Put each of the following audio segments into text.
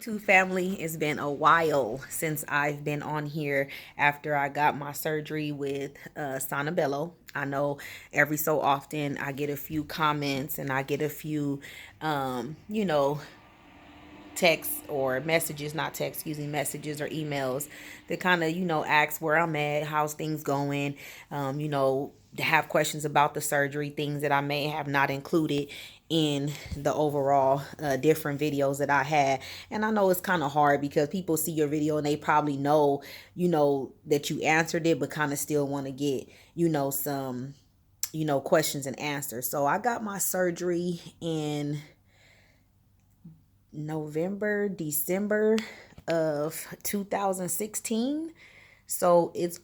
To family, it's been a while since I've been on here after I got my surgery with Sonobello. I know every so often I get a few comments and I get a few, texts or messages, not texts, excuse me, messages or emails that kind of, ask where I'm at, how's things going, to have questions about the surgery, things that I may have not included in the overall different videos that I had. And I know it's kind of hard because people see your video and they probably know, that you answered it, but kind of still want to get, some, questions and answers. So I got my surgery in November, December of 2016. So it's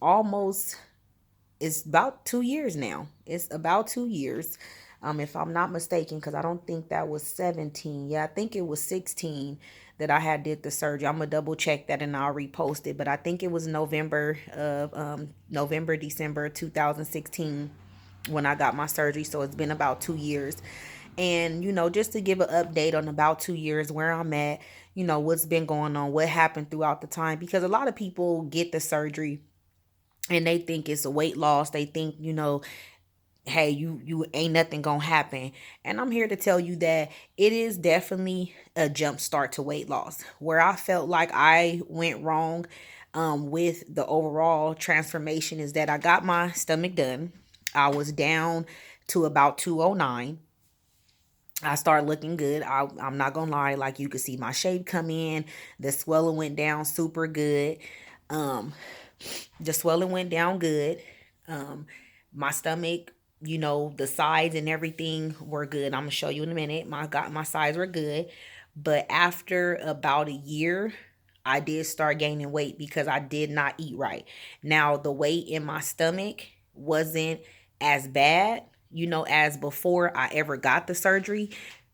about 2 years now. It's about 2 years. If I'm not mistaken, because I don't think that was 17. Yeah, I think it was 16 that I had did the surgery. I'm gonna double check that and I'll repost it. But I think it was November, December 2016 when I got my surgery. So it's been about 2 years. And, just to give an update on about 2 years where I'm at, what's been going on, what happened throughout the time. Because a lot of people get the surgery and they think it's a weight loss. They think, hey, you ain't nothing gonna happen. And I'm here to tell you that it is definitely a jump start to weight loss. Where I felt like I went wrong with the overall transformation is that I got my stomach done. I was down to about 209. I started looking good. I'm not gonna lie, like you could see my shape come in. The swelling went down super good. Um, the swelling went down good. My stomach, the sides and everything were good. I'm gonna show you in a minute. My sides were good, but after about a year, I did start gaining weight because I did not eat right. Now the weight in my stomach wasn't as bad, as before I ever got the surgery,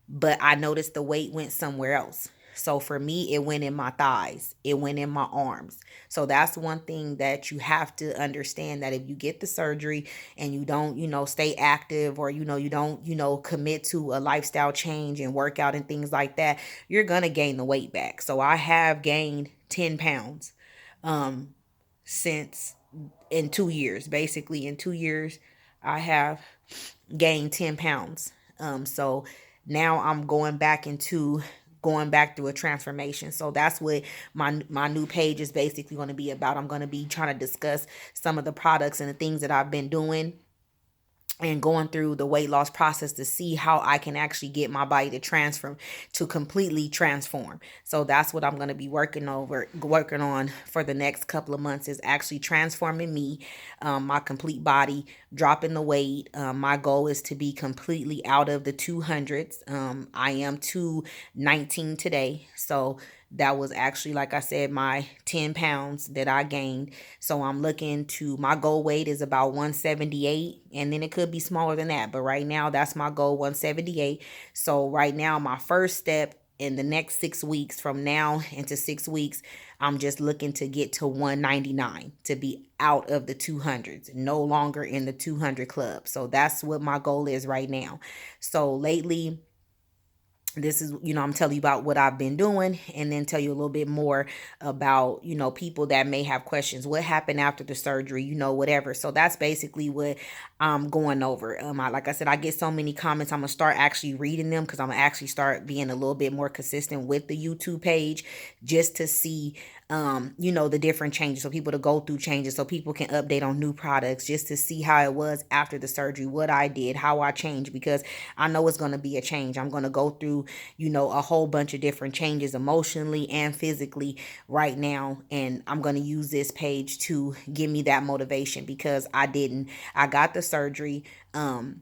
but I noticed the weight went somewhere else. So for me, it went in my thighs, it went in my arms. So that's one thing that you have to understand, that if you get the surgery and you don't, stay active, or, you don't, commit to a lifestyle change and workout and things like that, you're going to gain the weight back. So I have gained 10 pounds since in 2 years. Basically, in 2 years, I have gained 10 pounds. So now I'm going back through a transformation. So that's what my new page is basically going to be about. I'm going to be trying to discuss some of the products and the things that I've been doing and going through the weight loss process to see how I can actually get my body to completely transform. So that's what I'm going to be working on for the next couple of months, is actually transforming me, my complete body, dropping the weight. My goal is to be completely out of the 200s. I am 219 today. So that was actually, like I said, my 10 pounds that I gained. So I'm looking to, my goal weight is about 178, and then it could be smaller than that. But right now, that's my goal, 178. So right now, my first step in the next 6 weeks, from now into 6 weeks, I'm just looking to get to 199, to be out of the 200s, no longer in the 200 club. So that's what my goal is right now. So lately, this is, I'm telling you about what I've been doing, and then tell you a little bit more about, people that may have questions. What happened after the surgery, whatever. So that's basically what I'm going over. Like I said, I get so many comments. I'm going to start actually reading them, because I'm going to actually start being a little bit more consistent with the YouTube page, just to see, the different changes, so people to go through changes, so people can update on new products, just to see how it was after the surgery, what I did, how I changed, because I know it's going to be a change. I'm going to go through, a whole bunch of different changes emotionally and physically right now. And I'm going to use this page to give me that motivation, because I got the surgery. Like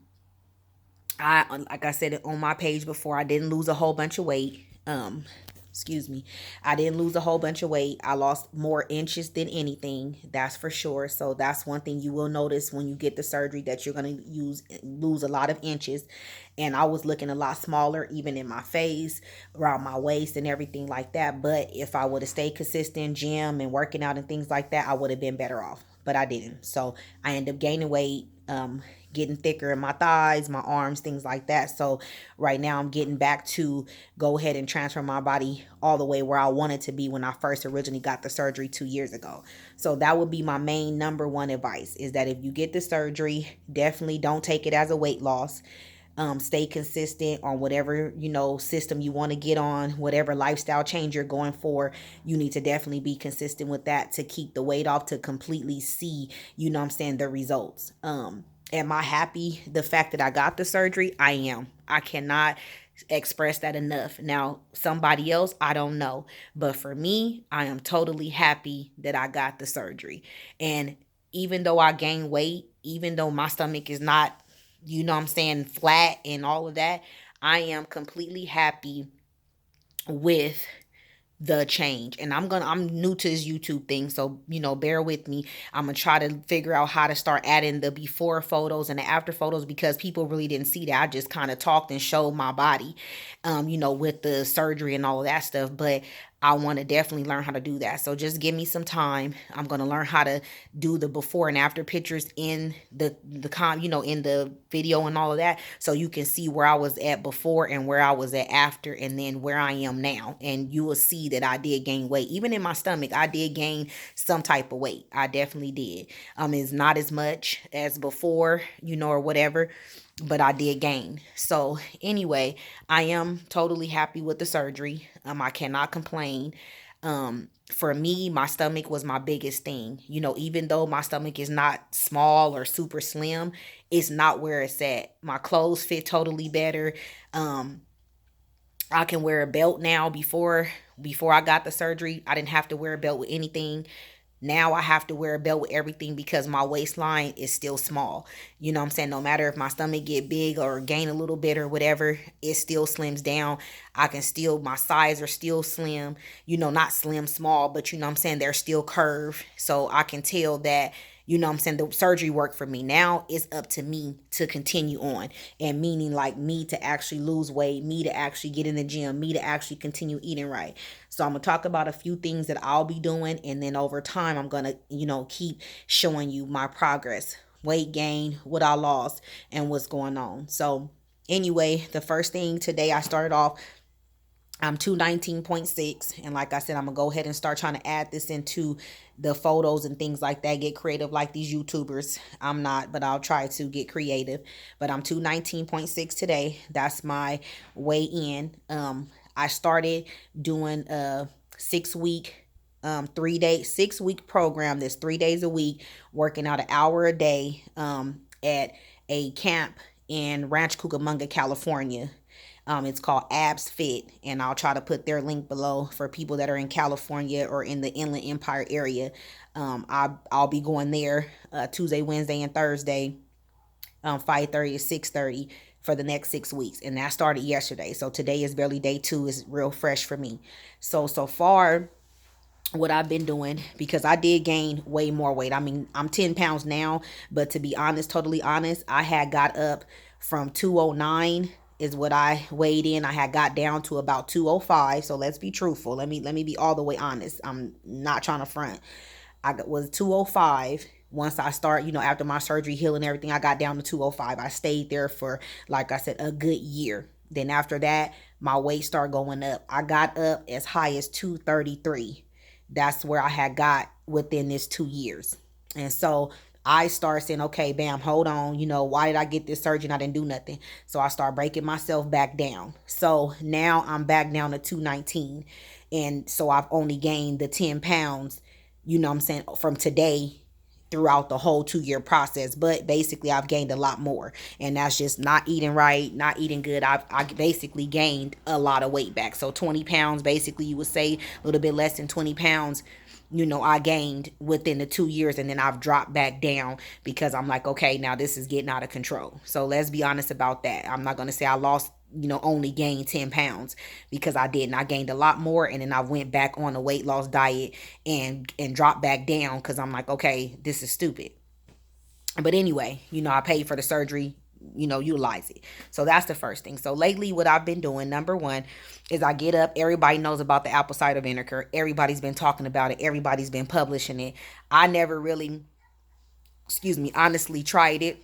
I said on my page before, I didn't lose a whole bunch of weight. Excuse me. I didn't lose a whole bunch of weight. I lost more inches than anything, that's for sure. So that's one thing you will notice when you get the surgery, that you're going to lose a lot of inches. And I was looking a lot smaller, even in my face, around my waist and everything like that. But if I would have stayed consistent, gym and working out and things like that, I would have been better off. But I didn't. So I ended up gaining weight. getting thicker in my thighs, my arms, things like that. So right now I'm getting back to go ahead and transfer my body all the way where I wanted to be when I first originally got the surgery 2 years ago. So that would be my main number one advice, is that if you get the surgery, definitely don't take it as a weight loss. Stay consistent on whatever system you want to get on, whatever lifestyle change you're going for. You need to definitely be consistent with that to keep the weight off, to completely see, the results. Am I happy the fact that I got the surgery? I am. I cannot express that enough. Now, somebody else, I don't know. But for me, I am totally happy that I got the surgery. And even though I gained weight, even though my stomach is not, flat and all of that, I am completely happy with the change. And I'm new to this YouTube thing, so bear with me. I'm gonna try to figure out how to start adding the before photos and the after photos, because people really didn't see that. I just kind of talked and showed my body, with the surgery and all of that stuff. But I want to definitely learn how to do that. So just give me some time. I'm going to learn how to do the before and after pictures in in the video and all of that, so you can see where I was at before and where I was at after, and then where I am now. And you will see that I did gain weight. Even in my stomach, I did gain some type of weight. I definitely did. It's not as much as before, or whatever, but I did gain. So anyway, I am totally happy with the surgery. I cannot complain. For me, my stomach was my biggest thing. Even though my stomach is not small or super slim, it's not where it's at. My clothes fit totally better. I can wear a belt now. Before I got the surgery, I didn't have to wear a belt with anything. Now I have to wear a belt with everything because my waistline is still small. You know what I'm saying? No matter if my stomach get big or gain a little bit or whatever, it still slims down. My size are still slim. Not slim small, but I'm saying, they're still curved. So I can tell that, the surgery worked for me. Now it's up to me to continue on. And meaning, like, me to actually lose weight, me to actually get in the gym, me to actually continue eating right. So I'm going to talk about a few things that I'll be doing. And then over time, I'm going to, keep showing you my progress, weight gain, what I lost, and what's going on. So anyway, the first thing today, I started off, I'm 219.6. And like I said, I'm going to go ahead and start trying to add this into the photos and things like that. Get creative like these YouTubers. I'm not, but I'll try to get creative. But I'm 219.6 today. That's my weigh in. I started doing a 6-week 6-week program. That's 3 days a week, working out an hour a day at a camp in Ranch Cucamonga, California. It's called Abs Fit, and I'll try to put their link below for people that are in California or in the Inland Empire area. I'll be going there Tuesday, Wednesday, and Thursday, 5:30 to 6:30 for the next 6 weeks, and that started yesterday. So today is barely day 2. It's real fresh for me. So far, what I've been doing, because I did gain way more weight. I mean, I'm 10 pounds now, but to be honest, totally honest, I had got up from 209 is what I weighed in. I had got down to about 205. So let's be truthful. Let me be all the way honest. I'm not trying to front. I was 205. Once I start, after my surgery healing and everything, I got down to 205. I stayed there for, like I said, a good year. Then after that, my weight started going up. I got up as high as 233. That's where I had got within this 2 years. And so I start saying, okay, bam, hold on. Why did I get this surgery and I didn't do nothing? So I start breaking myself back down. So now I'm back down to 219. And so I've only gained the 10 pounds, from today throughout the whole 2-year process. But basically, I've gained a lot more. And that's just not eating right, not eating good. I basically gained a lot of weight back. So 20 pounds, basically, you would say a little bit less than 20 pounds, I gained within the 2 years, and then I've dropped back down because I'm like, okay, now this is getting out of control. So let's be honest about that. I'm not going to say I lost, only gained 10 pounds, because I didn't. I gained a lot more, and then I went back on a weight loss diet and dropped back down because I'm like, okay, this is stupid. But anyway, I paid for the surgery, utilize it. So that's the first thing. So lately, what I've been doing, number one, is I get up. Everybody knows about the apple cider vinegar. Everybody's been talking about it. Everybody's been publishing it. I never really, honestly tried it.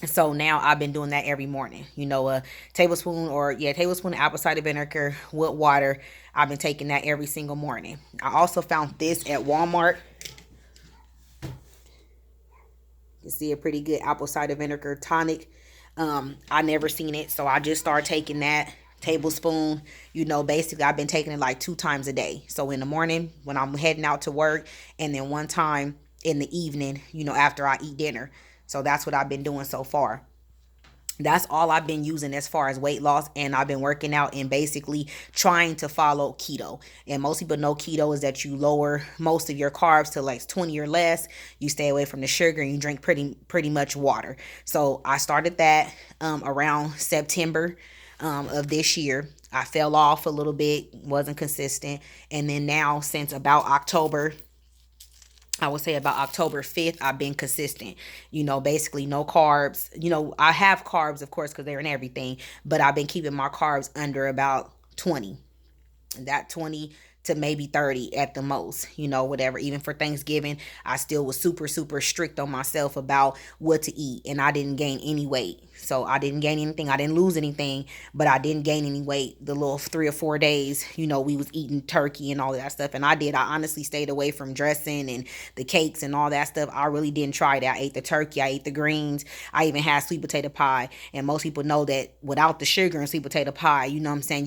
So now I've been doing that every morning. A tablespoon or yeah, tablespoon of apple cider vinegar with water. I've been taking that every single morning. I also found this at Walmart. You see a pretty good apple cider vinegar tonic. I never seen it, so I just started taking that tablespoon. Basically I've been taking it like 2 times a day. So in the morning when I'm heading out to work, and then one time in the evening, after I eat dinner. So that's what I've been doing so far. That's all I've been using as far as weight loss, and I've been working out and basically trying to follow keto. And most people know keto is that you lower most of your carbs to like 20 or less. You stay away from the sugar and you drink pretty much water. So I started that around September of this year. I fell off a little bit, wasn't consistent, and then now since about October, I would say about October 5th, I've been consistent. Basically no carbs. I have carbs, of course, because they're in everything, but I've been keeping my carbs under about 20. That 20 to maybe 30 at the most, whatever. Even for Thanksgiving, I still was super, super strict on myself about what to eat, and I didn't gain any weight. So I didn't gain anything. I didn't lose anything, but I didn't gain any weight the little 3 or 4 days, we was eating turkey and all that stuff. And I did. I honestly stayed away from dressing and the cakes and all that stuff. I really didn't try that. I ate the turkey. I ate the greens. I even had sweet potato pie. And most people know that without the sugar and sweet potato pie, I'm saying,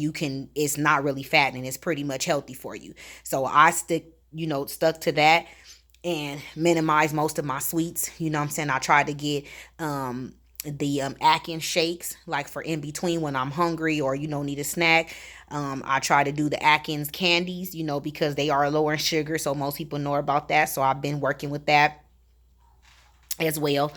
it's not really fattening. It's pretty much healthy for you. So I stuck to that and minimize most of my sweets. I'm saying? I tried to get the Atkins shakes, like for in between when I'm hungry or need a snack. I try to do the Atkins candies, because they are lower in sugar, so most people know about that. So I've been working with that as well,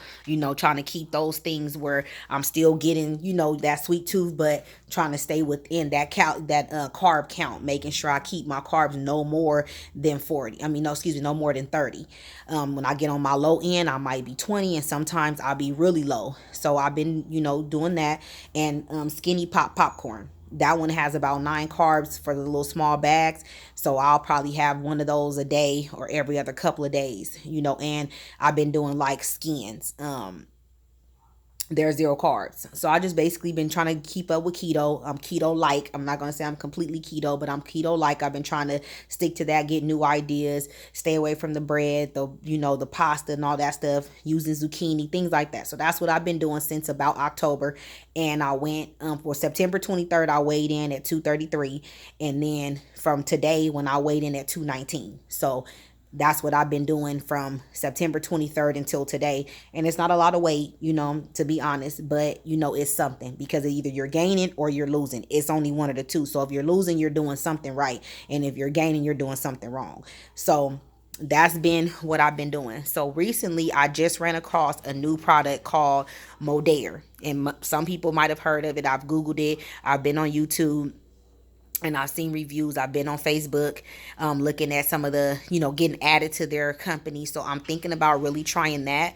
trying to keep those things where I'm still getting, that sweet tooth, but trying to stay within that carb count, making sure I keep my carbs no more than 40. No, excuse me, no more than 30. When I get on my low end, I might be 20, and sometimes I'll be really low. So I've been, doing that. And Skinny Pop popcorn. That one has about 9 carbs for the little small bags. So I'll probably have one of those a day or every other couple of days, and I've been doing like skins. They're 0 carbs. So I just basically been trying to keep up with keto. I'm keto like. I'm not gonna say I'm completely keto, but I'm keto like. I've been trying to stick to that, get new ideas, stay away from the bread, the pasta and all that stuff, using zucchini, things like that. So that's what I've been doing since about October. And I went for September 23rd, I weighed in at 233. And then from today when I weighed in at 219. So that's what I've been doing from September 23rd until today. And it's not a lot of weight, to be honest, but it's something, because either you're gaining or you're losing. It's only one of the two. So if you're losing, you're doing something right. And if you're gaining, you're doing something wrong. So that's been what I've been doing. So recently I just ran across a new product called Modere. And some people might have heard of it. I've Googled it. I've been on YouTube and I've seen reviews. I've been on Facebook, looking at some of the, getting added to their company. So I'm thinking about really trying that.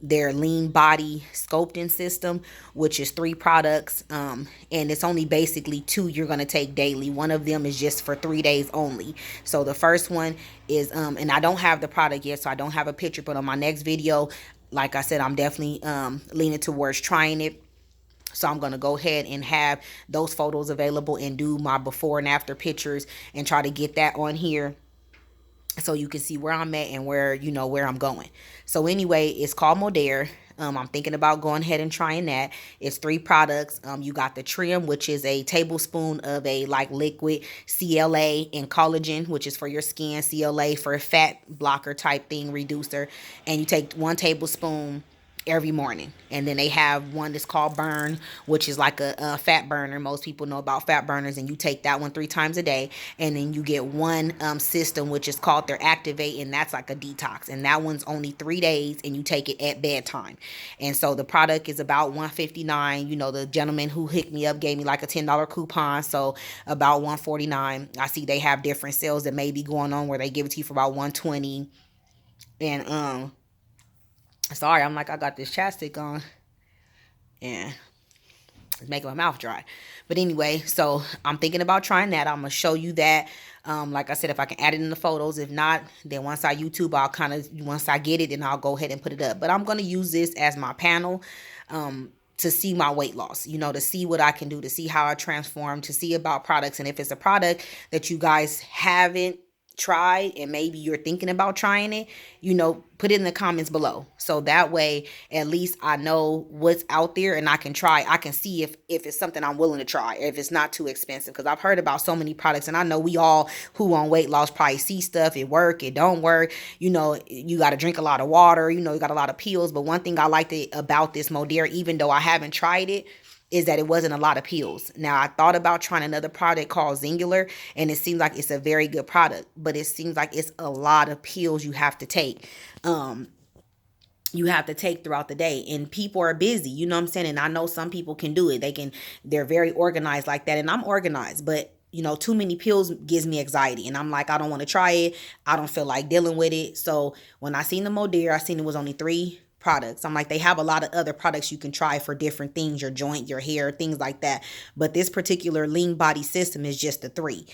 Their lean body sculpting system, which is 3 products. And it's only basically 2 you're going to take daily. One of them is just for 3 days only. So the first one is, and I don't have the product yet, so I don't have a picture, but on my next video, like I said, I'm definitely leaning towards trying it. So I'm going to go ahead and have those photos available and do my before and after pictures and try to get that on here so you can see where I'm at and where I'm going. So anyway, it's called Modere. I'm thinking about going ahead and trying that. It's 3 products. You got the trim, which is a tablespoon of a like liquid CLA and collagen, which is for your skin, CLA for a fat blocker type thing, reducer. And you take 1 tablespoon every morning. And then they have one that's called Burn, which is like a fat burner. Most people know about fat burners, and you take that one 3 times a day. And then you get one system, which is called their Activate, and that's like a detox. And that one's only 3 days, and you take it at bedtime. And so the product is about $159. The gentleman who hooked me up gave me like a $10 coupon, so about $149. I see they have different sales that may be going on where they give it to you for about $120. And sorry, I'm like, I got this chapstick on. Yeah. It's making my mouth dry. But anyway, so I'm thinking about trying that. I'm gonna show you that. Like I said, if I can add it in the photos. If not, then once I YouTube, I'll kind of, once I get it, then I'll go ahead and put it up. But I'm gonna use this as my panel. To see my weight loss, to see what I can do, to see how I transform, to see about products. And if it's a product that you guys haven't tried and maybe you're thinking about trying it, put it in the comments below. So that way, at least I know what's out there and I can try. I can see if it's something I'm willing to try, if it's not too expensive. Because I've heard about so many products, and I know we all who on weight loss probably see stuff. It work, it don't work. You got to drink a lot of water. You got a lot of pills. But one thing I liked about this Modere, even though I haven't tried it, is that it wasn't a lot of pills. Now, I thought about trying another product called Singular, and it seems like it's a very good product, but it seems like it's a lot of pills you have to take. You have to take throughout the day, and people are busy, you know what I'm saying? And I know some people can do it. They're very organized like that, and I'm organized, but too many pills gives me anxiety, and I'm like, I don't want to try it. I don't feel like dealing with it. So when I seen the Modere, I seen it was only 3 products. I'm like, they have a lot of other products you can try for different things, your joint, your hair, things like that. But this particular lean body system is just the 3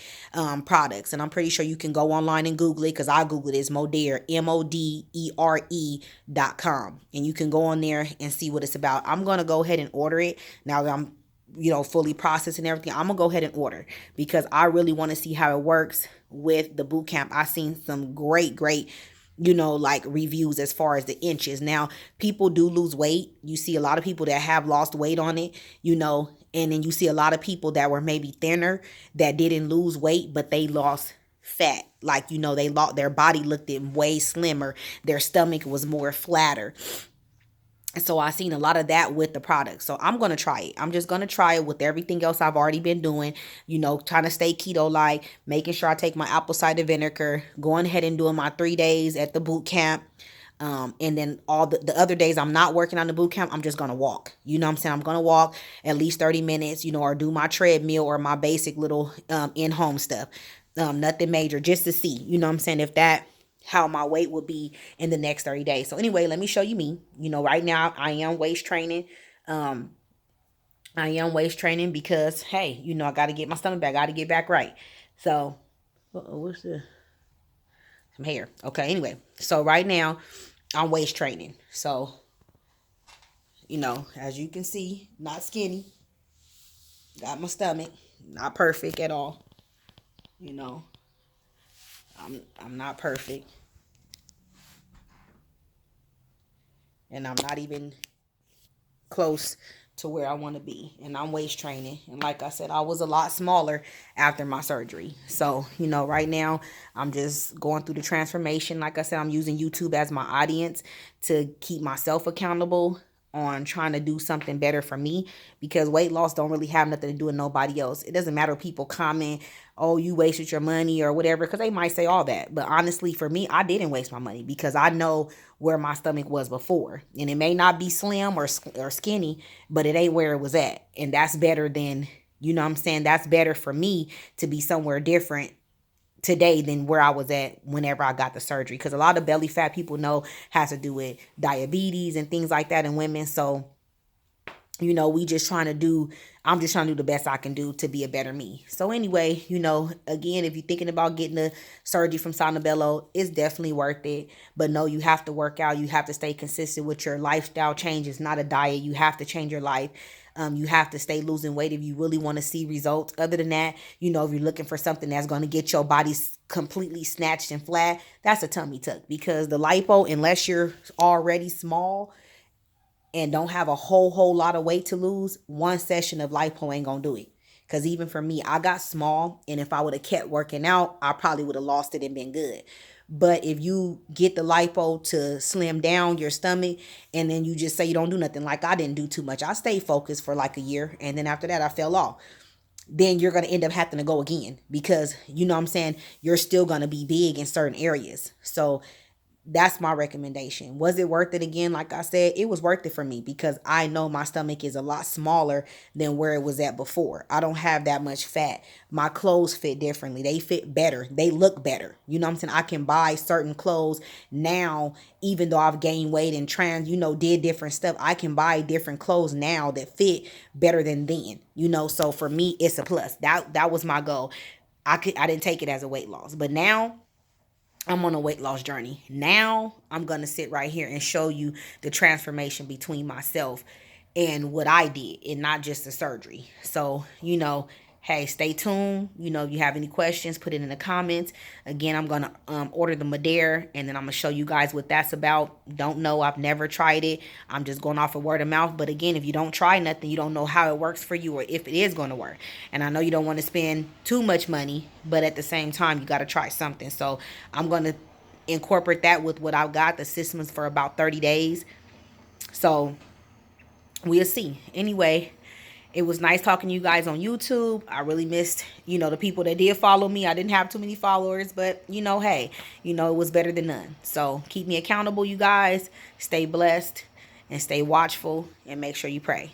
products. And I'm pretty sure you can go online and Google it, because I Googled it. It's Modere, MODERE.com. And you can go on there and see what it's about. I'm going to go ahead and order it. Now that I'm fully processed and everything, I'm gonna go ahead and order, because I really want to see how it works with the boot camp. I've seen some great like reviews as far as the inches. Now, people do lose weight. You see a lot of people that have lost weight on it, and then you see a lot of people that were maybe thinner that didn't lose weight, but they lost fat. Like, they lost, their body looked way slimmer. Their stomach was more flatter. And so I seen a lot of that with the product. So I'm going to try it. I'm just going to try it with everything else I've already been doing, trying to stay keto-like, making sure I take my apple cider vinegar, going ahead and doing my 3 days at the boot camp. And then all the other days I'm not working on the boot camp, I'm just going to walk. You know what I'm saying? I'm going to walk at least 30 minutes, or do my treadmill or my basic little in-home stuff. Nothing major, just to see, you know what I'm saying, if that how my weight will be in the next 30 days. So anyway, let me show you me. Right now I am waist training. I am waist training because, hey, I got to get my stomach back. I got to get back right. So, what's the, some hair. Okay, anyway. So right now I'm waist training. So, as you can see, not skinny. Got my stomach. Not perfect at all. I'm not perfect. And I'm not even close to where I want to be. And I'm waist training. And like I said, I was a lot smaller after my surgery. So, right now I'm just going through the transformation. Like I said, I'm using YouTube as my audience to keep myself accountable on trying to do something better for me, because weight loss don't really have nothing to do with nobody else. It doesn't matter if people comment, oh, you wasted your money or whatever, because they might say all that. But honestly, for me, I didn't waste my money, because I know where my stomach was before. And it may not be slim or skinny, but it ain't where it was at. And that's better than, what I'm saying? That's better for me to be somewhere different today than where I was at whenever I got the surgery. Because a lot of belly fat, people know, has to do with diabetes and things like that in women. So, I'm just trying to do the best I can do to be a better me. So anyway, again, if you're thinking about getting a surgery from Sonobello, it's definitely worth it. But no, you have to work out. You have to stay consistent with your lifestyle change. It's not a diet. You have to change your life. You have to stay losing weight if you really want to see results. Other than that, if you're looking for something that's going to get your body completely snatched and flat, that's a tummy tuck. Because the lipo, unless you're already small and don't have a whole lot of weight to lose, one session of lipo ain't going to do it. Because even for me, I got small, and if I would have kept working out, I probably would have lost it and been good. But if you get the lipo to slim down your stomach, and then you just say you don't do nothing, like I didn't do too much. I stayed focused for like a year, and then after that I fell off. Then you're going to end up having to go again, because, what I'm saying, you're still going to be big in certain areas. So that's my recommendation. Was it worth it? Again, like I said, it was worth it for me because I know my stomach is a lot smaller than where it was at before. I don't have that much fat. My clothes fit differently. They fit better. They look better. You know what I'm saying? I can buy certain clothes now, even though I've gained weight and did different stuff. I can buy different clothes now that fit better than then. So for me, it's a plus. That was my goal. I didn't take it as a weight loss, but now I'm on a weight loss journey. Now I'm going to sit right here and show you the transformation between myself and what I did and not just the surgery. So, hey, stay tuned. If you have any questions, put it in the comments. Again, I'm going to order the Modere, and then I'm going to show you guys what that's about. Don't know. I've never tried it. I'm just going off of word of mouth. But again, if you don't try nothing, you don't know how it works for you or if it is going to work. And I know you don't want to spend too much money, but at the same time, you got to try something. So I'm going to incorporate that with what I've got. The system's for about 30 days. So we'll see. Anyway, it was nice talking to you guys on YouTube. I really missed, the people that did follow me. I didn't have too many followers, but hey, it was better than none. So keep me accountable, you guys. Stay blessed and stay watchful and make sure you pray.